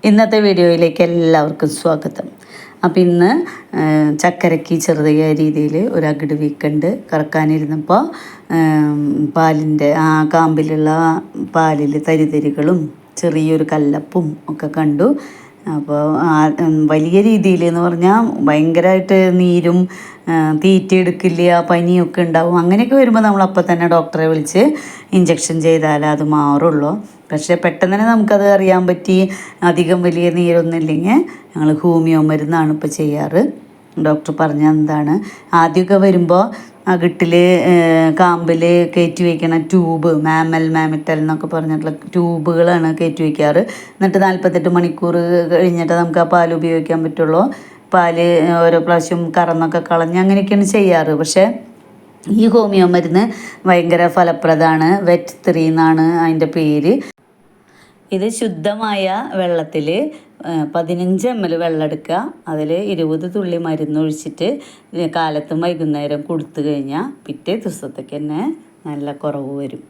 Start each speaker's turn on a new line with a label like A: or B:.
A: ഇന്നത്തെ വീഡിയോയിലേക്ക് എല്ലാവർക്കും സ്വാഗതം. അപ്പം ഇന്ന് ചക്കരയ്ക്ക് ചെറിയ രീതിയിൽ ഒരു അകിട് വീക്കുണ്ട്. കറക്കാനിരുന്നപ്പോൾ പാലിൻ്റെ കാമ്പിലുള്ള പാലിൽ തരിതരികളും ചെറിയൊരു കല്ലപ്പും ഒക്കെ കണ്ടു. അപ്പോൾ വലിയ രീതിയിൽ എന്ന് പറഞ്ഞാൽ ഭയങ്കരമായിട്ട് നീരും തീറ്റ എടുക്കില്ല, പനിയൊക്കെ ഉണ്ടാവും. അങ്ങനെയൊക്കെ വരുമ്പോൾ നമ്മൾ അപ്പം തന്നെ ഡോക്ടറെ വിളിച്ച് ഇഞ്ചക്ഷൻ ചെയ്താലേ അത് മാറുള്ളൂ. പക്ഷേ പെട്ടെന്ന് തന്നെ നമുക്കത് അറിയാൻ പറ്റി. അധികം വലിയ നീരൊന്നും ഇല്ലെങ്കിൽ ഞങ്ങൾ ഹോമിയോ മരുന്നാണ് ഇപ്പോൾ ചെയ്യാറ്. ഡോക്ടർ പറഞ്ഞ എന്താണ്, ആദ്യമൊക്കെ വരുമ്പോൾ അകിട്ടിൽ കാമ്പിൽ കയറ്റി വയ്ക്കണ ട്യൂബ്, മാമിറ്റൽ എന്നൊക്കെ പറഞ്ഞിട്ടുള്ള ട്യൂബുകളാണ് കയറ്റി വയ്ക്കാറ്. എന്നിട്ട് 48 മണിക്കൂർ കഴിഞ്ഞിട്ട് നമുക്ക് ആ പാൽ ഉപയോഗിക്കാൻ പറ്റുള്ളൂ. പാല് ഓരോ പ്രാവശ്യം കറന്നൊക്കെ കളഞ്ഞ് അങ്ങനെയൊക്കെയാണ് ചെയ്യാറ്. പക്ഷേ ഈ ഹോമിയോ മരുന്ന് ഭയങ്കര ഫലപ്രദമാണ്. വെറ്റ് 3 എന്നാണ് അതിൻ്റെ പേര്. ഇത് ശുദ്ധമായ വെള്ളത്തിൽ 15 ml വെള്ളം എടുക്കുക. അതിൽ 20 തുള്ളി മരുന്നൊഴിച്ചിട്ട് കാലത്തും വൈകുന്നേരം കൊടുത്തു കഴിഞ്ഞാൽ പിറ്റേ ദിവസത്തേക്ക് തന്നെ നല്ല കുറവ് വരും.